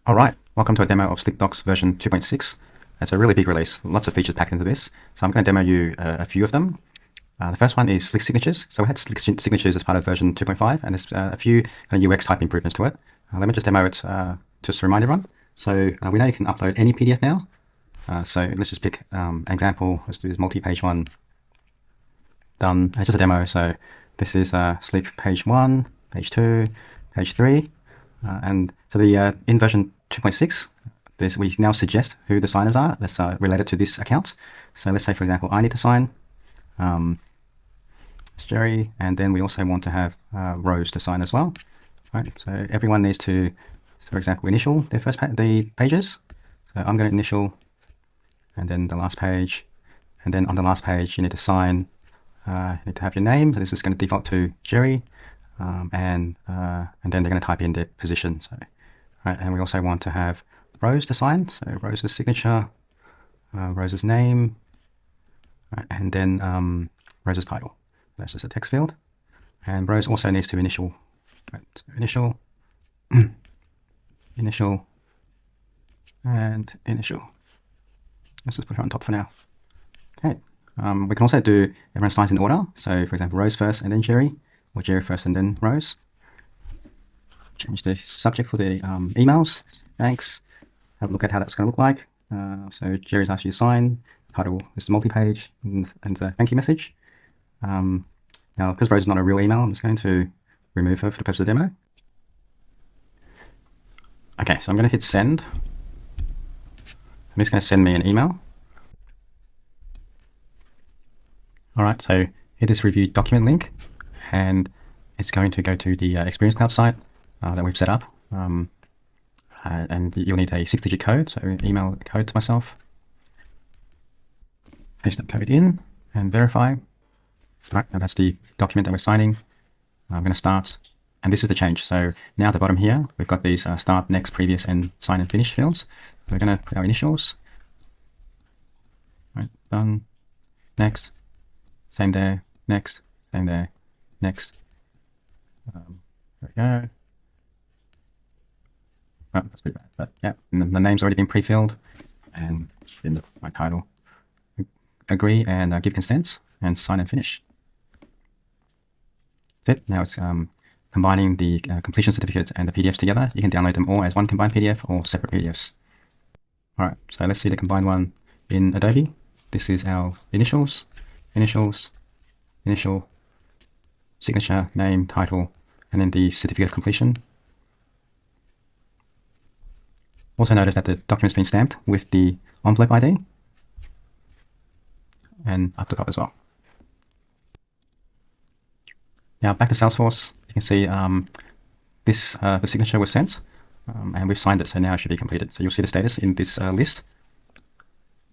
All right, welcome to a demo of Sliick Docs version 2.6. It's a really big release, lots of features packed into this. So I'm going to demo you a few of them. The first one is Sliick Signatures. So we had Sliick Signatures as part of version 2.5, and there's a few kind of UX type improvements to it. Let me just demo it just to remind everyone. So we know you can upload any PDF now. So let's just pick an example. Let's do this multi-page one. Done. It's just a demo. So this is Sliick page 1, page 2, page 3. And so the in version 2.6, we now suggest who the signers are that's related to this account. So let's say, for example, I need to sign. It's Jerry, and then we also want to have Rose to sign as well. Right. So everyone needs to, for example, initial their the pages. So I'm going to initial, and then the last page, and then on the last page you need to sign. You need to have your name. So this is going to default to Jerry. And then they're going to type in their position. So, right, and we also want to have Rose to sign. So Rose's signature, Rose's name, right, and then Rose's title. That's just a text field. And Rose also needs to initial, right, initial, initial, and initial. Let's just put her on top for now. Okay. We can also do everyone signs in order. So for example, Rose first and then Jerry. Or Jerry first and then Rose. Change the subject for the emails. Thanks. Have a look at how that's going to look like. So Jerry's asked you to sign. Title is the multi-page and a thank you message. Now, because Rose is not a real email, I'm just going to remove her for the purpose of the demo. Okay, so I'm going to hit send. I'm just going to send me an email. All right, so hit this review document link. And it's going to go to the Experience Cloud site that we've set up. And you'll need a 6-digit code, so email the code to myself. Paste that code in and verify. Right, and that's the document that we're signing. I'm going to start, and this is the change. So now at the bottom here, we've got these start, next, previous, and sign and finish fields. We're going to put our initials. Right, done. Next. Same there. Next. Same there. Next. There we go. Oh, that's pretty bad, but yeah, the name's already been pre-filled, and then my title. Agree and give consents, and sign and finish. That's it. Now it's combining the completion certificates and the PDFs together. You can download them all as one combined PDF or separate PDFs. All right, so let's see the combined one in Adobe. This is our initials, initials, initial, signature, name, title, and then the certificate of completion. Also notice that the document's been stamped with the envelope ID and up the top as well. Now back to Salesforce, you can see the signature was sent and we've signed it, so now it should be completed. So you'll see the status in this list.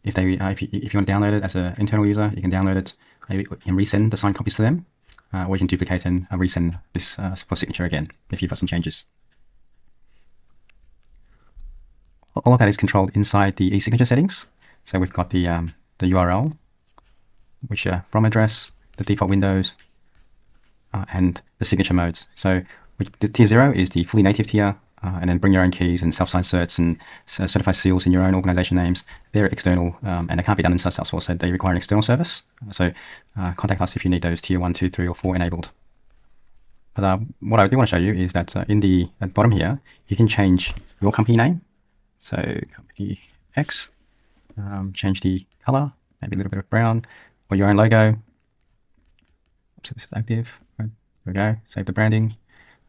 If you want to download it as an internal user, you can download it. You can resend the signed copies to them. Or you can duplicate and resend this for signature again if you've got some changes. All of that is controlled inside the eSignature settings. So we've got the URL, which are from address, the default windows, and the signature modes. So the tier 0 is the fully native tier, and then bring your own keys and self-signed certs and certified seals in your own organization names. They're external and they can't be done inside Salesforce, so they require an external service. So contact us if you need those tier 1, 2, 3, or 4 enabled. But what I do want to show you is that at the bottom here, you can change your company name. So company X, change the color, maybe a little bit of brown, or your own logo. So this is active. Right. There we go. Save the branding.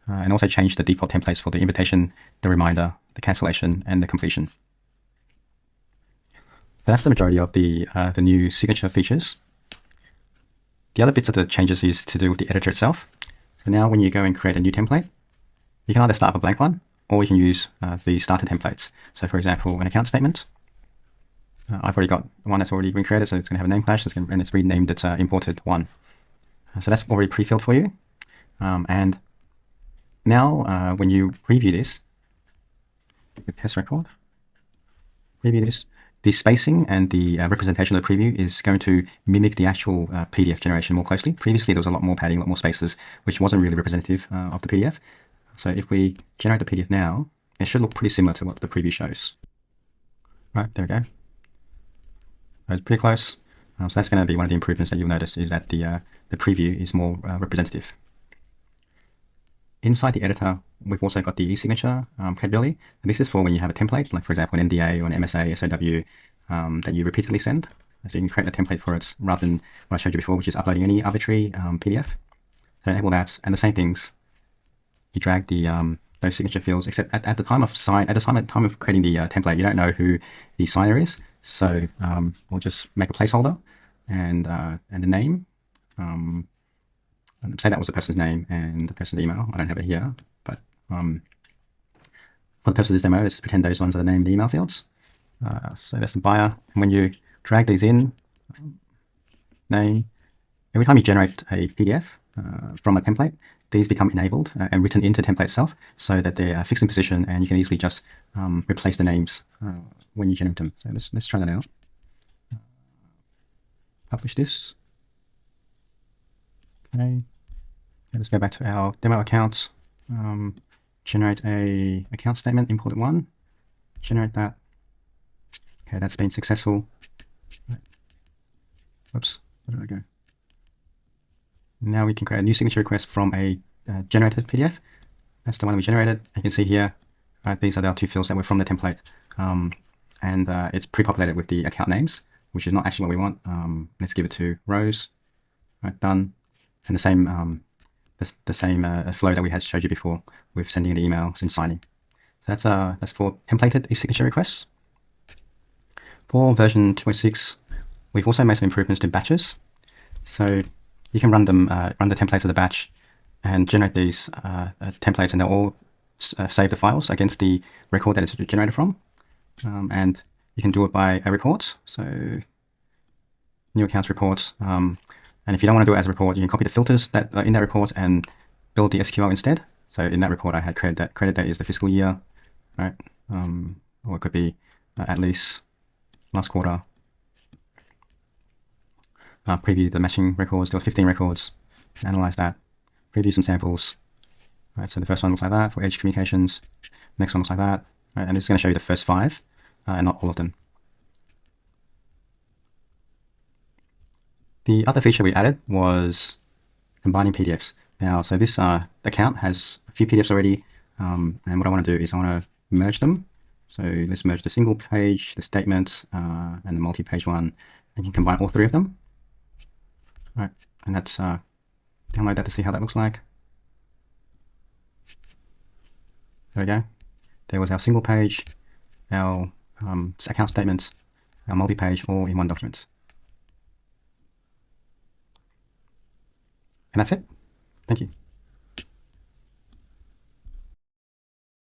And also change the default templates for the invitation, the reminder, the cancellation, and the completion. That's the majority of the new signature features. The other bits of the changes is to do with the editor itself. So now when you go and create a new template, you can either start with a blank one, or you can use the starter templates. So for example, an account statement. I've already got one that's already been created, so it's going to have a name clash, and it's renamed its imported one. So that's already pre-filled for you. And now, when you preview this, the test record, preview this, the spacing and the representation of the preview is going to mimic the actual PDF generation more closely. Previously, there was a lot more padding, a lot more spaces, which wasn't really representative of the PDF. So if we generate the PDF now, It should look pretty similar to what the preview shows. Right, there we go. It's pretty close. So that's going to be one of the improvements that you'll notice, is that the preview is more representative. Inside the editor, we've also got the eSignature capability. And this is for when you have a template, like for example, an NDA or an MSA, SOW, that you repeatedly send. So you can create a template for it rather than what I showed you before, which is uploading any arbitrary PDF. So enable that, and the same things. You drag the those signature fields, except at the time of time of creating the template, you don't know who the signer is. So we'll just make a placeholder and the name. Say that was the person's name and the person's email. I don't have it here, but for the purpose of this demo, let's pretend those ones are the name and the email fields. So that's the buyer. And when you drag these in, name, every time you generate a PDF from a template, these become enabled and written into the template itself, so that they're fixed in position and you can easily just replace the names when you generate them. So let's try that out. Publish this. Okay. Let's go back to our demo account. Generate a account statement, import one. Generate that. Okay, that's been successful. Right. Oops, where did I go? Now we can create a new signature request from a generated PDF. That's the one we generated. You can see here, these are the two fields that were from the template. And it's pre-populated with the account names, which is not actually what we want. Let's give it to Rose. Right, done. And the same flow that we had showed you before with sending an email and signing. So that's for templated eSignature requests. For version 2.6, we've also made some improvements to batches. So you can run the templates as a batch and generate these templates, and they'll all save the files against the record that it's generated from. And you can do it by a report. So new accounts reports. And if you don't want to do it as a report, you can copy the filters that are in that report and build the SQL instead. So in that report, I had credit date is the fiscal year, right? Or it could be at least last quarter. Preview the matching records. There were 15 records. Analyze that. Preview some samples. Right, so the first one looks like that for Edge Communications. Next one looks like that. Right, and it's going to show you the first 5 and not all of them. The other feature we added was combining PDFs. Now, so this account has a few PDFs already, and what I want to do is I want to merge them. So let's merge the single page, the statements, and the multi-page one, and you can combine all 3 of them. All right, and let's download that to see how that looks like. There we go. There was our single page, our account statements, our multi-page, all in one document. And that's it. Thank you.